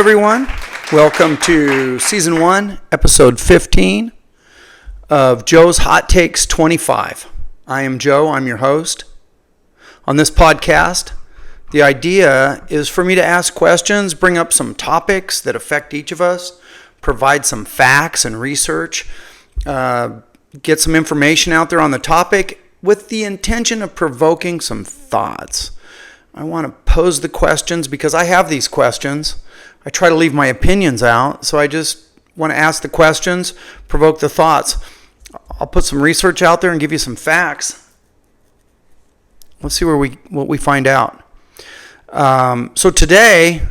everyone. Welcome to Season 1, Episode 15 of Joe's Hot Takes 25. I am Joe. I'm your host. On this podcast, the idea is for me to ask questions, bring up some topics that affect each of us, provide some facts and research, get some information out there on the topic with the intention of provoking some thoughts. I want to pose the questions because I have these questions. I try to leave my opinions out, so I just want to ask the questions, provoke the thoughts. I'll put some research out there and give you some facts. Let's see what we find out. So today,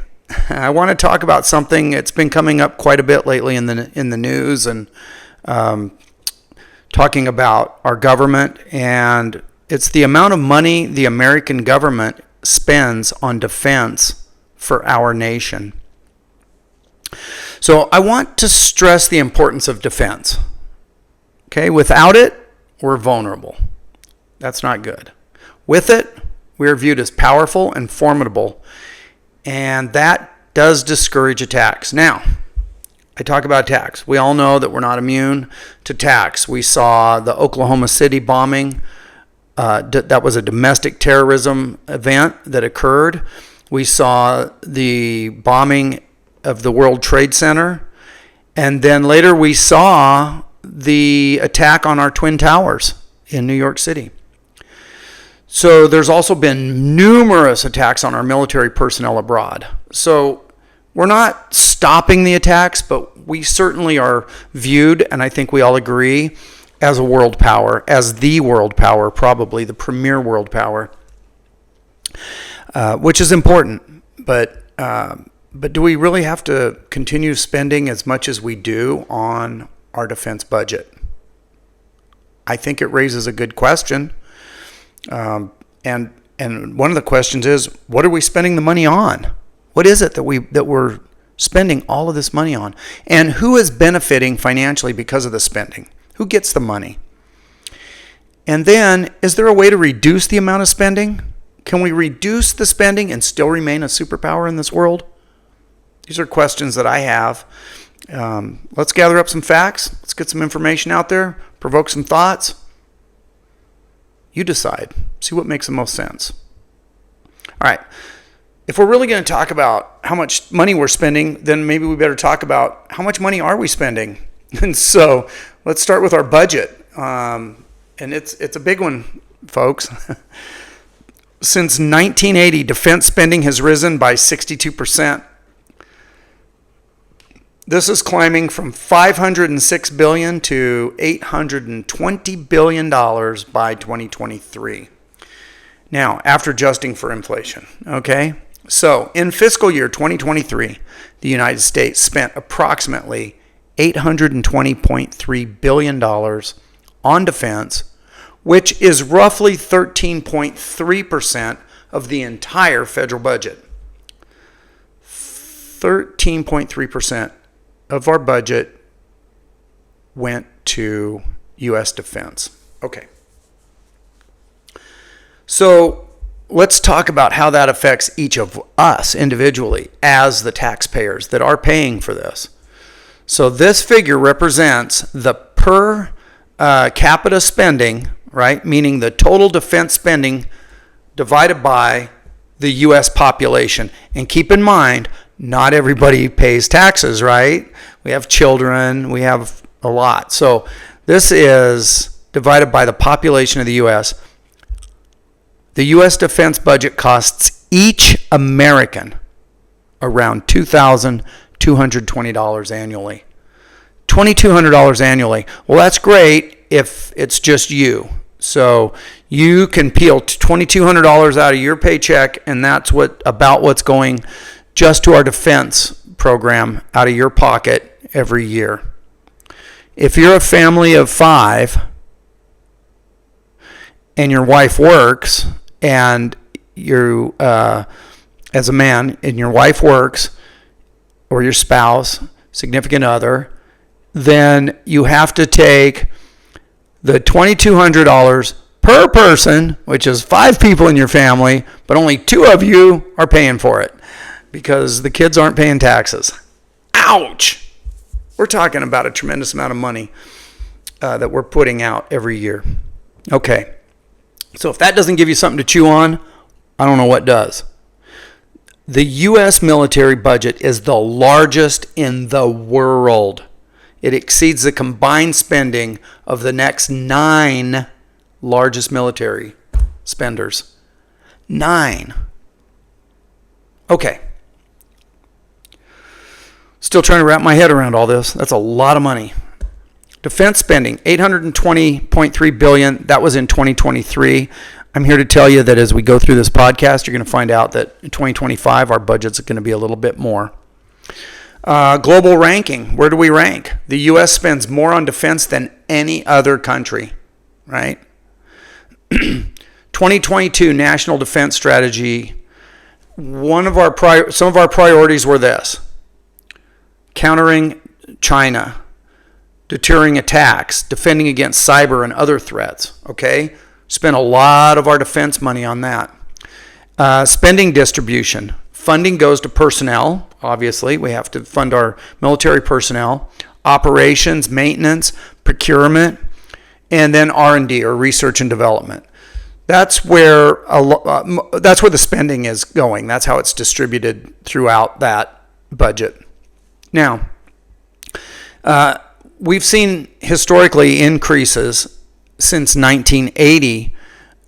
I want to talk about something that's been coming up quite a bit lately in the news, and talking about our government, and it's the amount of money the American government spends on defense for our nation. So I want to stress the importance of defense. Okay, without it, we're vulnerable. That's not good. With it, we're viewed as powerful and formidable, and that does discourage attacks. Now, I talk about attacks. We all know that we're not immune to attacks. We saw the Oklahoma City bombing. That was a domestic terrorism event that occurred. We saw the bombing of the World Trade Center. And then later we saw the attack on our Twin Towers in New York City. So there's also been numerous attacks on our military personnel abroad. So we're not stopping the attacks, but we certainly are viewed, and I think we all agree, as a world power, as the world power, probably the premier world power, which is important. But do we really have to continue spending as much as we do on our defense budget? I think it raises a good question. And one of the questions is, what are we spending the money on? What is it that we're spending all of this money on? And who is benefiting financially because of the spending? Who gets the money? And then, is there a way to reduce the amount of spending? Can we reduce the spending and still remain a superpower in this world? These are questions that I have. Let's gather up some facts. Let's get some information out there. Provoke some thoughts. You decide. See what makes the most sense. All right. If we're really going to talk about how much money we're spending, then maybe we better talk about how much money are we spending. And so let's start with our budget. And it's a big one, folks. Since 1980, defense spending has risen by 62%. This is climbing from $506 billion to $820 billion by 2023. Now, after adjusting for inflation, okay? So, in fiscal year 2023, the United States spent approximately $820.3 billion on defense, which is roughly 13.3% of the entire federal budget. 13.3% of our budget went to U.S. defense. Okay. So let's talk about how that affects each of us individually as the taxpayers that are paying for this. So this figure represents the per capita spending, right? Meaning the total defense spending divided by the U.S. population. And keep in mind, not everybody pays taxes, right? We have children, we have a lot. So this is divided by the population of the U.S. The U.S. defense budget costs each American around $2,220 annually. $2,200 annually. Well, that's great if it's just you. So you can peel $2,200 out of your paycheck, and that's about what's going just to our defense program out of your pocket every year. If you're a family of 5 and your wife works, and you as a man and your wife works, or your spouse, significant other, then you have to take the $2,200 per person, which is 5 people in your family, but only 2 of you are paying for it. because the kids aren't paying taxes. Ouch! We're talking about a tremendous amount of money that we're putting out every year. Okay, so if that doesn't give you something to chew on, I don't know what does. The U.S. military budget is the largest in the world. It exceeds the combined spending of the next 9 largest military spenders. 9. Okay. Still trying to wrap my head around all this. That's a lot of money. Defense spending, $820.3 billion. That was in 2023. I'm here to tell you that as we go through this podcast, you're going to find out that in 2025, our budget's going to be a little bit more. Global ranking, where do we rank? The U.S. spends more on defense than any other country, right? 2022 National Defense Strategy, some of our priorities were this: countering China, deterring attacks, defending against cyber and other threats, okay? Spent a lot of our defense money on that. Spending distribution. Funding goes to personnel, obviously. We have to fund our military personnel. Operations, maintenance, procurement, and then R&D, or research and development. That's where the spending is going. That's how it's distributed throughout that budget. Now, we've seen historically increases since 1980,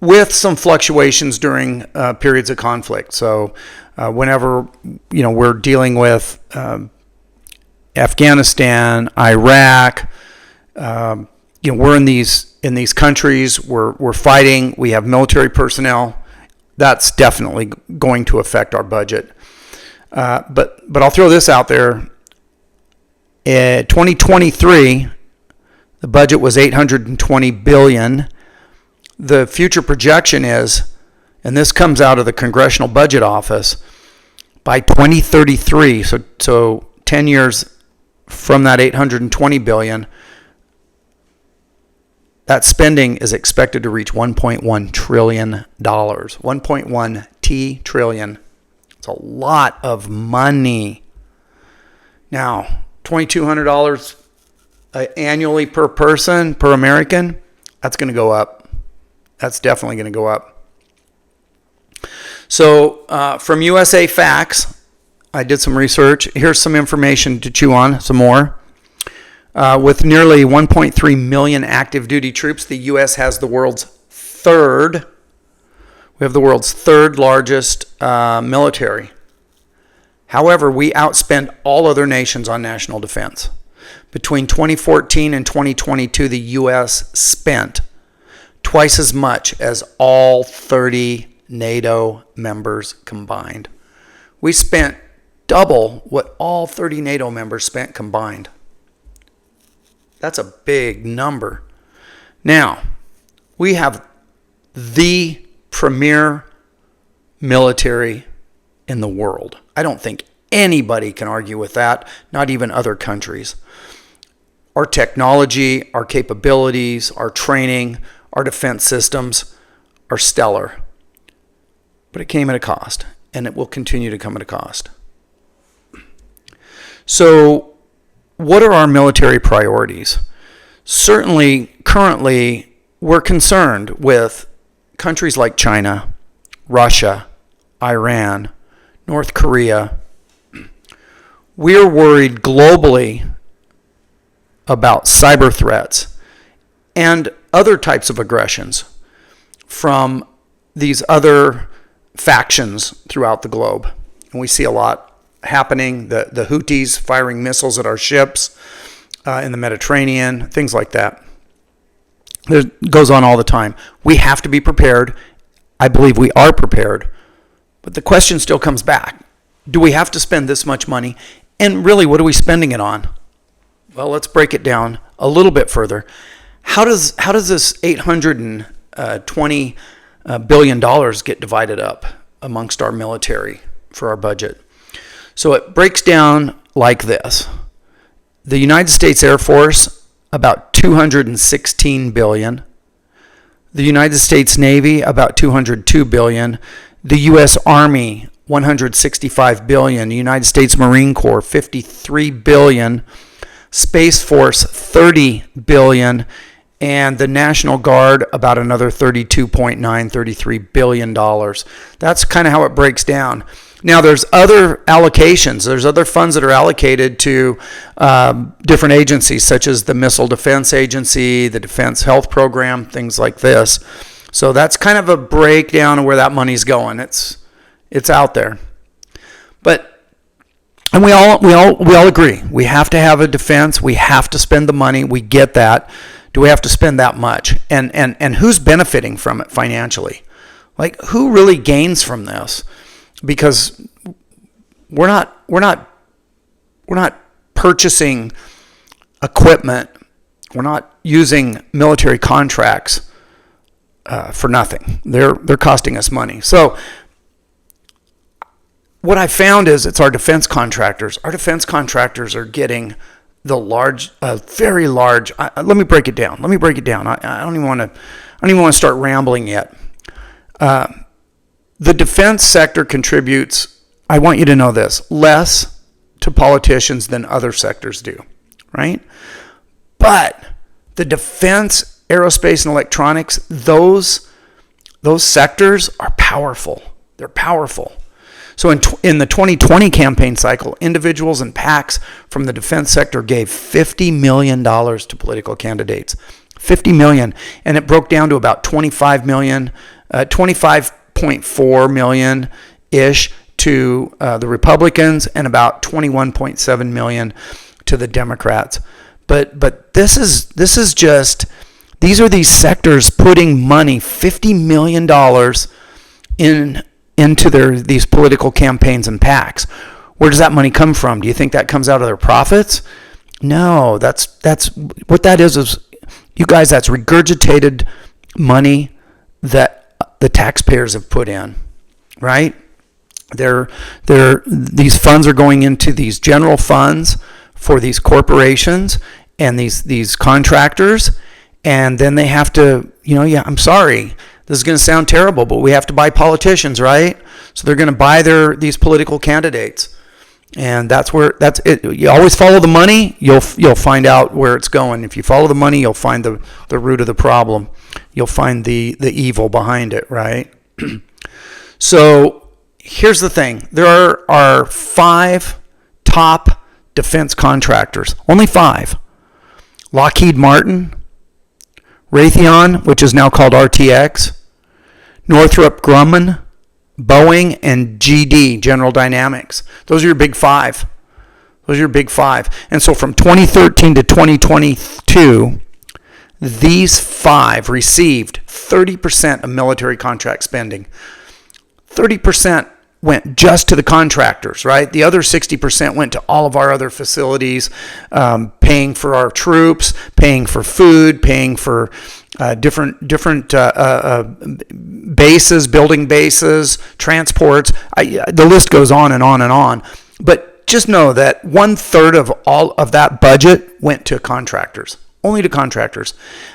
with some fluctuations during periods of conflict. So whenever we're dealing with Afghanistan, Iraq, we're in these countries, we're fighting, we have military personnel. That's definitely going to affect our budget. But I'll throw this out there. 2023, the budget was $820 billion. The future projection is, and this comes out of the Congressional Budget Office, by 2033, so 10 years from that $820 billion, that spending is expected to reach $1.1 trillion. 1.1 trillion. It's a lot of money. Now, $2,200 annually per person, per American, that's going to go up. That's definitely going to go up. So from USA Facts, I did some research. Here's some information to chew on, some more. With nearly 1.3 million active duty troops, the U.S. has the world's third largest military. However, we outspend all other nations on national defense. Between 2014 and 2022, the U.S. spent twice as much as all 30 NATO members combined. We spent double what all 30 NATO members spent combined. That's a big number. Now, we have the premier military in the world. I don't think anybody can argue with that, not even other countries. Our technology, our capabilities, our training, our defense systems are stellar. But it came at a cost, and it will continue to come at a cost. So, what are our military priorities? Certainly, currently, we're concerned with countries like China, Russia, Iran, North Korea. We're worried globally about cyber threats and other types of aggressions from these other factions throughout the globe. And we see a lot happening. The Houthis firing missiles at our ships in the Mediterranean, things like that. It goes on all the time. We have to be prepared. I believe we are prepared. But the question still comes back. Do we have to spend this much money? And really, what are we spending it on? Well, let's break it down a little bit further. How does this $820 billion get divided up amongst our military for our budget? So it breaks down like this. The United States Air Force, about $216 billion. The United States Navy, about $202 billion. The U.S. Army, $165 billion. The United States Marine Corps, $53 billion. Space Force, $30 billion. And the National Guard, about another $33 billion. That's kind of how it breaks down. Now, there's other allocations. There's other funds that are allocated to different agencies, such as the Missile Defense Agency, the Defense Health Program, things like this. So that's kind of a breakdown of where that money's going. It's out there. And we all agree. We have to have a defense. We have to spend the money. We get that. Do we have to spend that much? And who's benefiting from it financially? Like, who really gains from this? Because we're not purchasing equipment. We're not using military contracts for nothing. They're costing us money. So what I found is it's our defense contractors. Our defense contractors are getting the very large. Let me break it down. I don't even want to start rambling yet. The defense sector contributes, I want you to know this, less to politicians than other sectors do, right? But the defense, aerospace, and electronics, those sectors are powerful. They're powerful. So in the 2020 campaign cycle, individuals and PACs from the defense sector gave $50 million to political candidates. $50 million. And it broke down to about $25 million, 25.4 million-ish to the Republicans and about 21.7 million to the Democrats. But this is just, these are these sectors putting money, $50 million into these political campaigns and PACs. Where does that money come from? Do you think that comes out of their profits? No, that's what that is you guys, that's regurgitated money that the taxpayers have put in, right? These funds are going into these general funds for these corporations and these contractors, and then they have to, I'm sorry, this is going to sound terrible, but we have to buy politicians, right? So they're going to buy these political candidates, and that's it. You always follow the money. You'll find out where it's going. If you follow the money, you'll find the root of the problem. You'll find the evil behind it, right? So here's the thing: there are 5 top defense contractors. Only 5: Lockheed Martin, Raytheon, which is now called RTX, Northrop Grumman, Boeing, and GD, General Dynamics. Those are your big 5. And so from 2013 to 2022, these 5 received 30% of military contract spending. 30% went just to the contractors, right? The other 60% went to all of our other facilities, paying for our troops, paying for food, paying for different bases, building bases, transports. The list goes on and on and on. But just know that 1/3 of all of that budget went to contractors, only to contractors.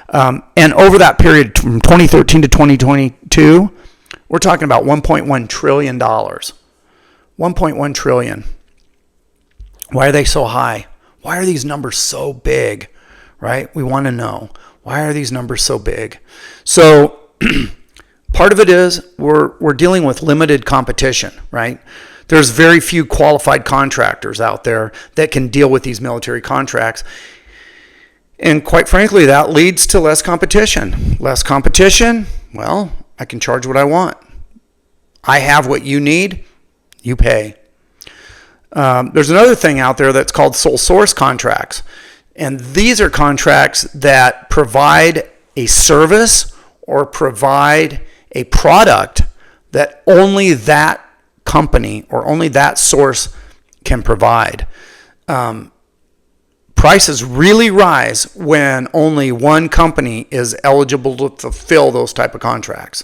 And over that period from 2013 to 2022, we're talking about $1.1 trillion. $1.1 trillion. Why are they so high? Why are these numbers so big? Right? We want to know. Why are these numbers so big? So part of it is we're dealing with limited competition, right? There's very few qualified contractors out there that can deal with these military contracts. And quite frankly, that leads to less competition. Less competition, well, I can charge what I want. I have what you need, you pay. There's another thing out there that's called sole source contracts. And these are contracts that provide a service or provide a product that only that company or only that source can provide. Prices really rise when only one company is eligible to fulfill those type of contracts.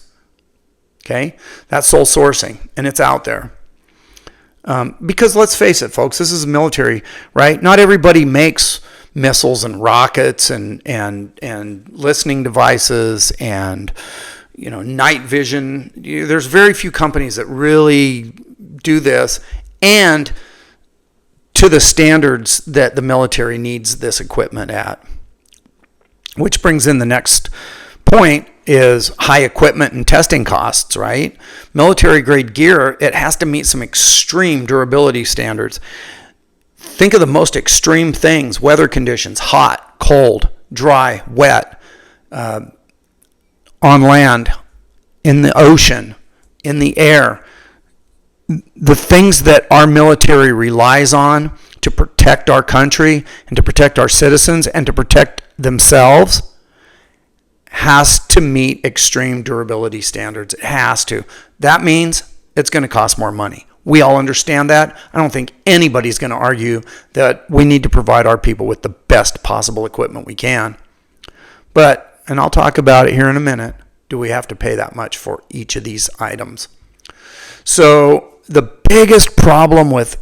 Okay? That's sole sourcing, and it's out there. Because let's face it, folks, this is military, right? Not everybody makes missiles and rockets and listening devices and night vision. There's very few companies that really do this, and to the standards that the military needs this equipment at. Which brings in the next point is high equipment and testing costs, right? Military grade gear, it has to meet some extreme durability standards. Think of the most extreme things: weather conditions, hot, cold, dry, wet, on land, in the ocean, in the air. The things that our military relies on to protect our country and to protect our citizens and to protect themselves has to meet extreme durability standards. It has to. That means it's going to cost more money. We all understand that. I don't think anybody's going to argue that we need to provide our people with the best possible equipment we can. But, and I'll talk about it here in a minute, do we have to pay that much for each of these items? So the biggest problem with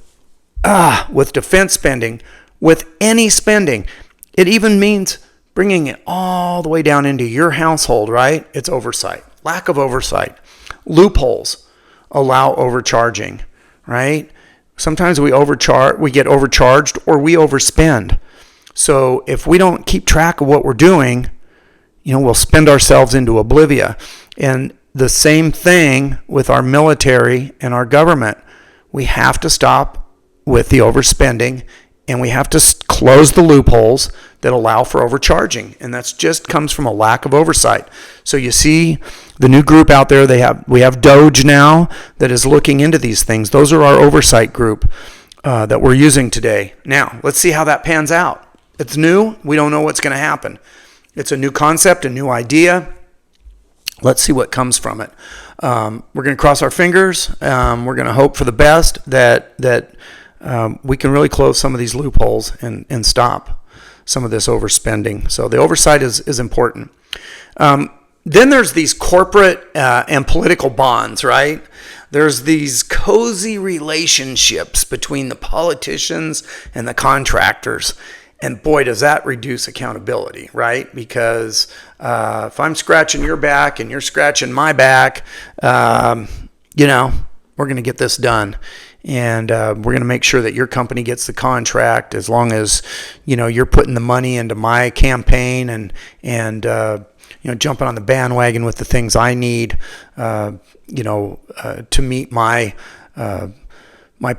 defense spending, with any spending, it even means bringing it all the way down into your household, right? It's oversight, lack of oversight. Loopholes allow overcharging, right? Sometimes we get overcharged, or we overspend. So if we don't keep track of what we're doing, we'll spend ourselves into oblivion. And the same thing with our military and our government. We have to stop with the overspending, and we have to close the loopholes that allow for overcharging. And that's just comes from a lack of oversight. So you see the new group out there, we have DOGE now that is looking into these things. Those are our oversight group that we're using today. Now, let's see how that pans out. It's new. We don't know what's going to happen. It's a new concept, a new idea. Let's see what comes from it. We're going to cross our fingers. We're going to hope for the best that we can really close some of these loopholes and stop some of this overspending. So the oversight is important. Then there's these corporate and political bonds, right? There's these cozy relationships between the politicians and the contractors. And boy, does that reduce accountability, right? Because if I'm scratching your back and you're scratching my back, we're going to get this done. And we're going to make sure that your company gets the contract as long as, you're putting the money into my campaign and jumping on the bandwagon with the things I need, to meet my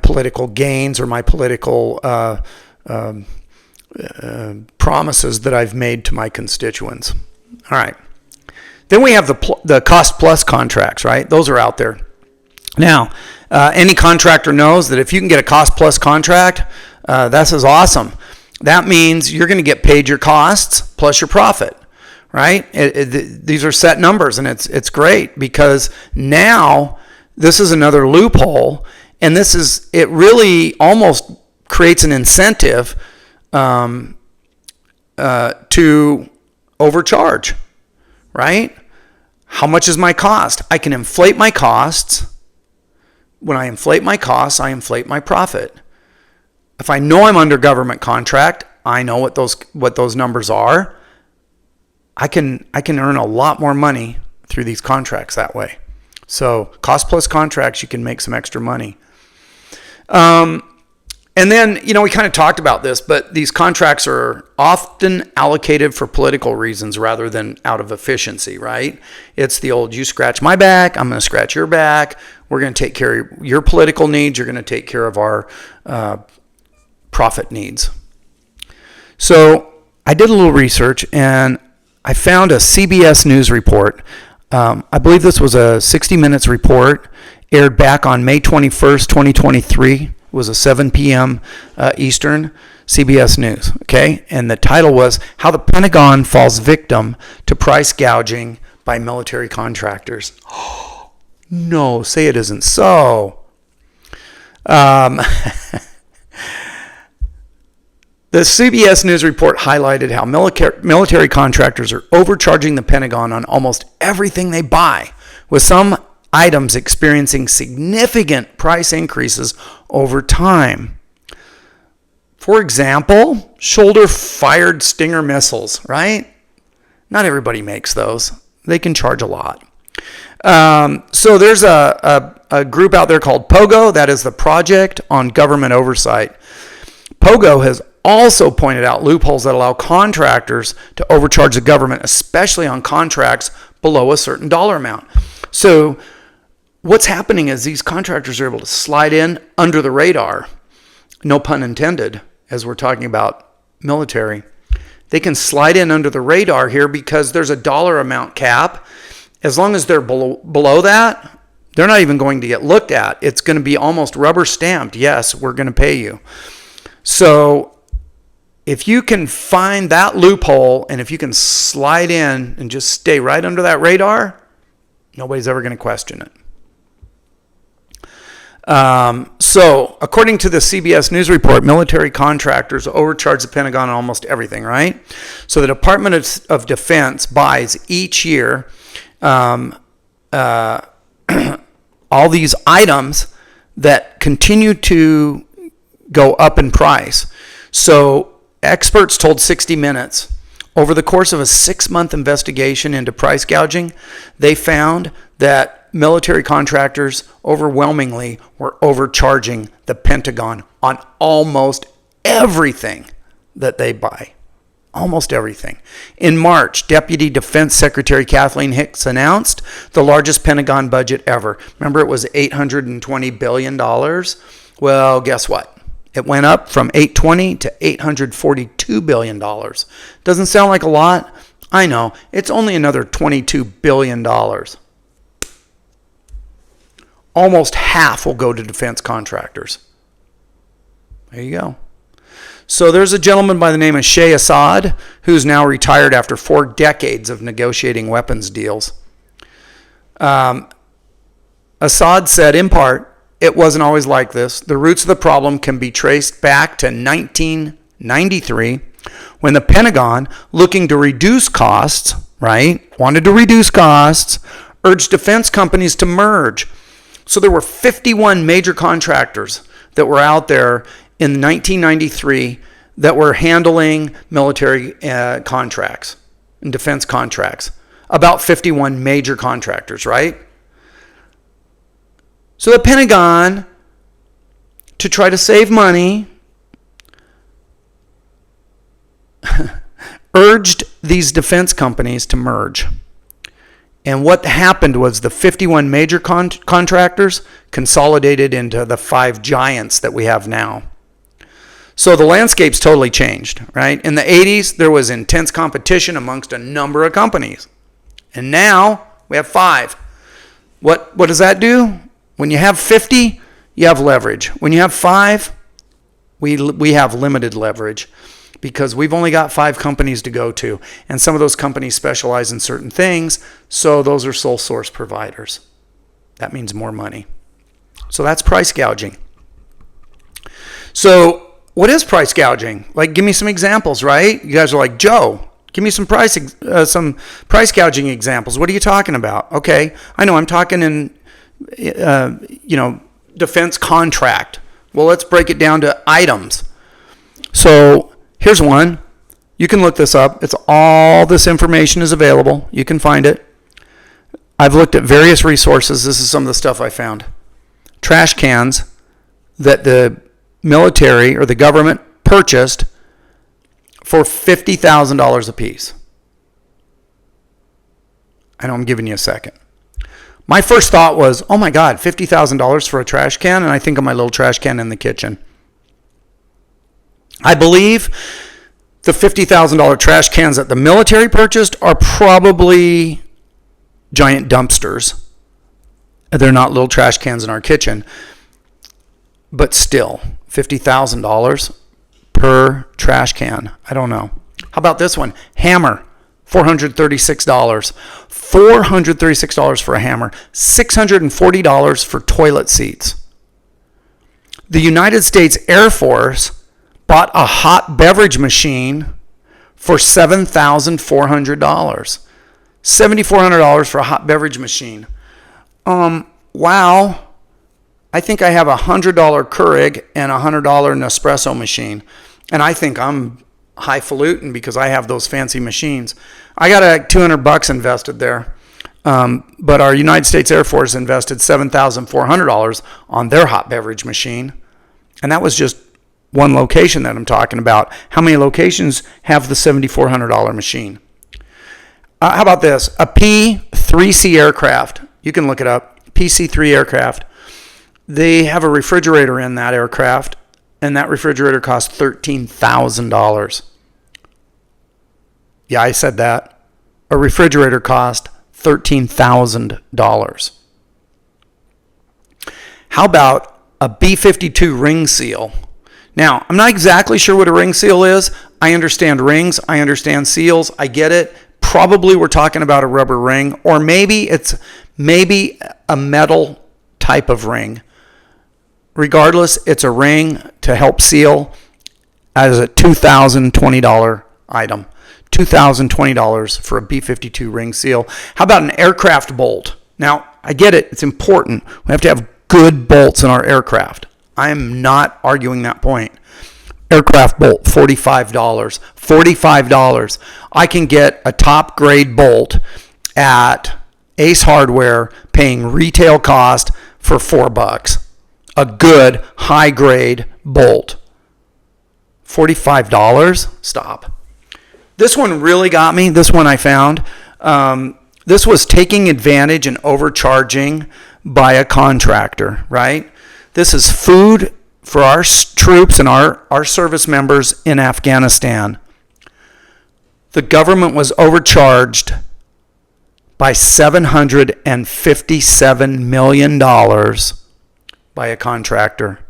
political gains or my political promises that I've made to my constituents. All right. Then we have the cost plus contracts, right? Those are out there. Now, any contractor knows that if you can get a cost plus contract, this is awesome. That means you're going to get paid your costs plus your profit, right? These are set numbers, and it's great because now this is another loophole, and it really almost creates an incentive to overcharge, right? How much is my cost? I can inflate my costs. When I inflate my costs, I inflate my profit. If I know I'm under government contract, I know what those numbers are. I can earn a lot more money through these contracts that way. So cost plus contracts, you can make some extra money. And then, we kind of talked about this, but these contracts are often allocated for political reasons rather than out of efficiency, right? It's the old, you scratch my back, I'm going to scratch your back. We're going to take care of your political needs. You're going to take care of our profit needs. So I did a little research, and I found a CBS News report. I believe this was a 60 Minutes report, aired back on May 21st, 2023. It was a 7 p.m. Eastern, CBS News, okay? And the title was, How the Pentagon Falls Victim to Price Gouging by Military Contractors. Oh, no, say it isn't so. The CBS News report highlighted how military contractors are overcharging the Pentagon on almost everything they buy, with some items experiencing significant price increases over time. For example, shoulder-fired Stinger missiles, right? Not everybody makes those. They can charge a lot. So there's a group out there called POGO, that is the Project on Government Oversight. POGO has also pointed out loopholes that allow contractors to overcharge the government, especially on contracts below a certain dollar amount. So what's happening is these contractors are able to slide in under the radar, no pun intended, as we're talking about military. They can slide in under the radar here because there's a dollar amount cap. As long as they're below that, they're not even going to get looked at. It's going to be almost rubber stamped. Yes, we're going to pay you. So if you can find that loophole and if you can slide in and just stay right under that radar, nobody's ever going to question it. So according to the CBS News report, military contractors overcharge the Pentagon on almost everything, right? So the Department of Defense buys each year all these items that continue to go up in price. So experts told 60 Minutes, over the course of a 6-month investigation into price gouging, they found that military contractors overwhelmingly were overcharging the Pentagon on almost everything that they buy. Almost everything. In March, Deputy Defense Secretary Kathleen Hicks announced the largest Pentagon budget ever. Remember, it was $820 billion? Well, guess what? It went up from $820 to $842 billion. Doesn't sound like a lot? I know. It's only another $22 billion. Almost half will go to defense contractors. There you go. So there's a gentleman by the name of Sheh Assad, who's now retired after 4 decades of negotiating weapons deals. Assad said, in part, it wasn't always like this. The roots of the problem can be traced back to 1993, when the Pentagon, looking to reduce costs, wanted to reduce costs, urged defense companies to merge. So there were 51 major contractors that were out there in 1993 that were handling military contracts and defense contracts. About 51 major contractors, right? So the Pentagon, to try to save money, urged these defense companies to merge. And what happened was the 51 major contractors consolidated into the 5 giants that we have now. So the landscape's totally changed, right? In the 80s, there was intense competition amongst a number of companies. And now we have 5. What does that do? When you have 50, you have leverage. When you have 5, we have limited leverage, because we've only got 5 companies to go to. And some of those companies specialize in certain things, so those are sole source providers. That means more money. So that's price gouging. So what is price gouging? Like, give me some examples, right? You guys are like, Joe, give me some price gouging examples. What are you talking about? Okay, I know I'm talking in, defense contract. Well, let's break it down to items. So here's one. You can look this up. All this information is available. You can find it. I've looked at various resources. This is some of the stuff I found. Trash cans that the military or the government purchased for $50,000 a piece. I know I'm giving you a second. My first thought was, oh my God, $50,000 for a trash can? And I think of my little trash can in the kitchen. I believe the $50,000 trash cans that the military purchased are probably giant dumpsters. They're not little trash cans in our kitchen. But still, $50,000 per trash can. I don't know. How about this one? Hammer, $436. $436 for a hammer. $640 for toilet seats. The United States Air Force bought a hot beverage machine for $7,400. $7,400 for a hot beverage machine. Wow. I think I have a $100 Keurig and a $100 Nespresso machine. And I think I'm highfalutin because I have those fancy machines. I got $200 invested there. But our United States Air Force invested $7,400 on their hot beverage machine. And that was just one location that I'm talking about. How many locations have the $7,400 machine? How about this? A P-3C aircraft. You can look it up. PC-3 aircraft. They have a refrigerator in that aircraft, and that refrigerator costs $13,000. Yeah, I said that. A refrigerator cost $13,000. How about a B-52 ring seal? Now, I'm not exactly sure what a ring seal is. I understand rings. I understand seals. I get it. Probably we're talking about a rubber ring, or maybe it's a metal type of ring. Regardless, it's a ring to help seal as a $2,020 item. $2,020 for a B-52 ring seal. How about an aircraft bolt? Now, I get it. It's important. We have to have good bolts in our aircraft. I am not arguing that point. Aircraft bolt, $45. $45. I can get a top grade bolt at Ace Hardware paying retail cost for $4. A good high grade bolt. $45? Stop. This one really got me. This one I found. This was taking advantage and overcharging by a contractor, right? This is food for our troops and our service members in Afghanistan. The government was overcharged by $757 million by a contractor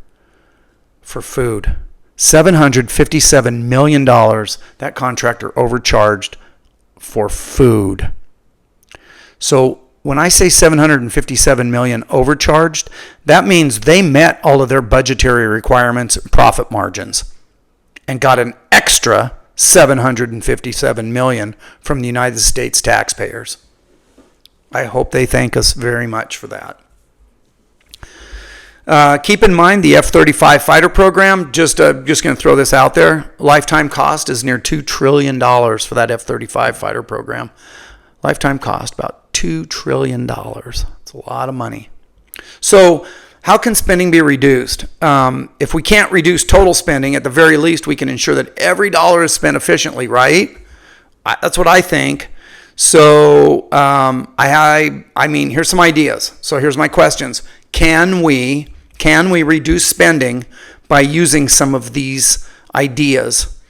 for food. $757 million that contractor overcharged for food. So when I say $757 million overcharged, that means they met all of their budgetary requirements and profit margins and got an extra $757 million from the United States taxpayers. I hope they thank us very much for that. Keep in mind the F-35 fighter program, just going to throw this out there, lifetime cost is near $2 trillion for that F-35 fighter program. Lifetime cost, about $2 trillion. It's a lot of money. So how can spending be reduced? If we can't reduce total spending, at the very least, we can ensure that every dollar is spent efficiently, right? That's what I think. So I mean, here's some ideas. So here's my questions. Can we reduce spending by using some of these ideas?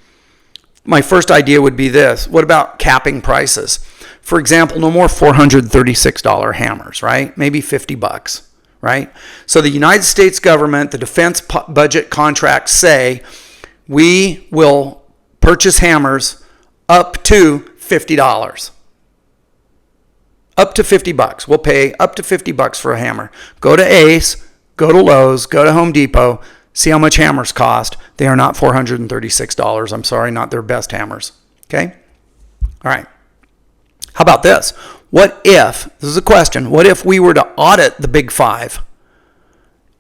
My first idea would be this. What about capping prices? For example, no more $436 hammers, right? Maybe $50, right? So the United States government, the defense budget contracts say we will purchase hammers up to $50. Up to $50. We'll pay up to $50 for a hammer. Go to Ace, go to Lowe's, go to Home Depot, see how much hammers cost. They are not $436. I'm sorry, not their best hammers. Okay? All right. How about this? What if, this is a question, what if we were to audit the Big Five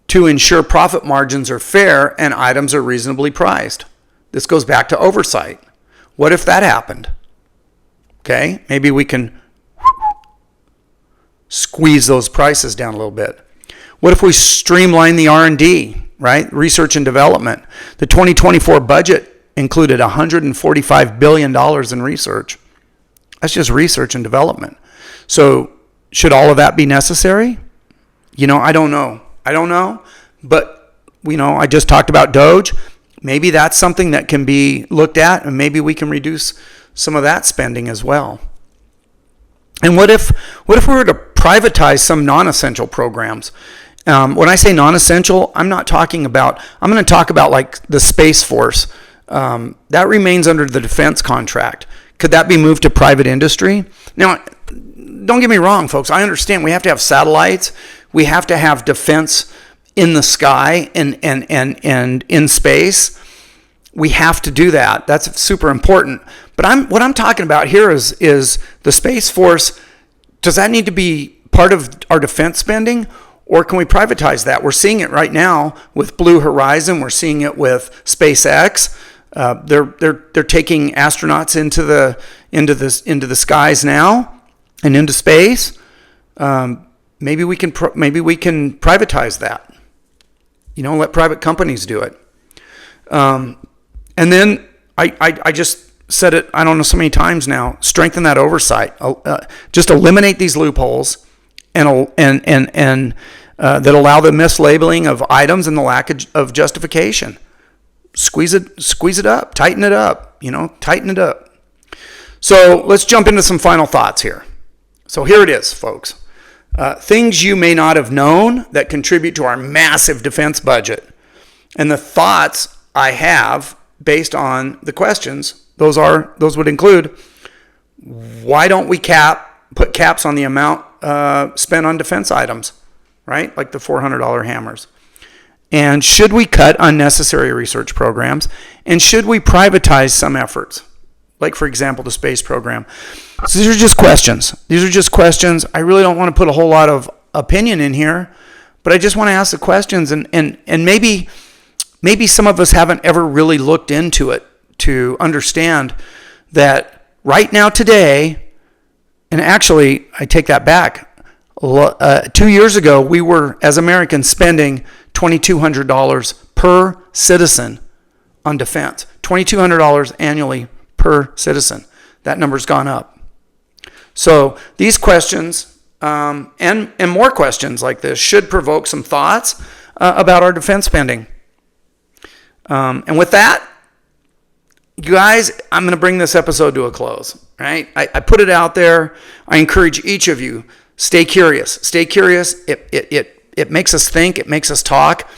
to ensure profit margins are fair and items are reasonably priced? This goes back to oversight. What if that happened? Okay? Maybe we can squeeze those prices down a little bit. What if we streamline the R&D, right? Research and development. The 2024 budget included $145 billion in research. That's just research and development. So should all of that be necessary? I don't know. But, I just talked about Doge. Maybe that's something that can be looked at, and maybe we can reduce some of that spending as well. And what if we were to privatize some non-essential programs? When I say non-essential, I'm going to talk about like the Space Force. That remains under the defense contract. Could that be moved to private industry? Now, don't get me wrong, folks. I understand we have to have satellites. We have to have defense in the sky and in space. We have to do that. That's super important. But what I'm talking about here is the Space Force. Does that need to be part of our defense spending, or can we privatize that? We're seeing it right now with Blue Horizon. We're seeing it with SpaceX. They're taking astronauts into the skies now and into space. Maybe we can privatize that. Let private companies do it. And then I just said it, I don't know, so many times now, strengthen that oversight. Just eliminate these loopholes and that allow the mislabeling of items and the lack of justification. Squeeze it up, tighten it up, tighten it up. So let's jump into some final thoughts here. So here it is, folks. Things you may not have known that contribute to our massive defense budget. And the thoughts I have based on the questions, those would include, why don't we put caps on the amount spent on defense items, right? Like the $400 hammers. And should we cut unnecessary research programs? And should we privatize some efforts? Like, for example, the space program. So these are just questions. I really don't want to put a whole lot of opinion in here, but I just want to ask the questions. And maybe some of us haven't ever really looked into it to understand that right now, today, and actually, I take that back. 2 years ago, we were, as Americans, spending $2,200 per citizen on defense. $2,200 annually per citizen. That number's gone up. So these questions and more questions like this should provoke some thoughts about our defense spending. And with that, you guys, I'm going to bring this episode to a close. Right? I put it out there. I encourage each of you, stay curious. Stay curious. It makes us think. It makes us talk.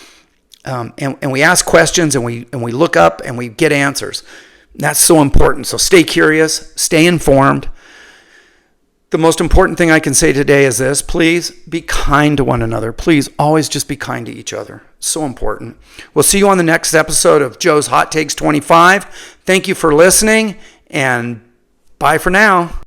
And we ask questions and we look up and we get answers. That's so important. So stay curious. Stay informed. The most important thing I can say today is this: please be kind to one another. Please always just be kind to each other. So important. We'll see you on the next episode of Joe's Hot Takes 25. Thank you for listening, and bye for now.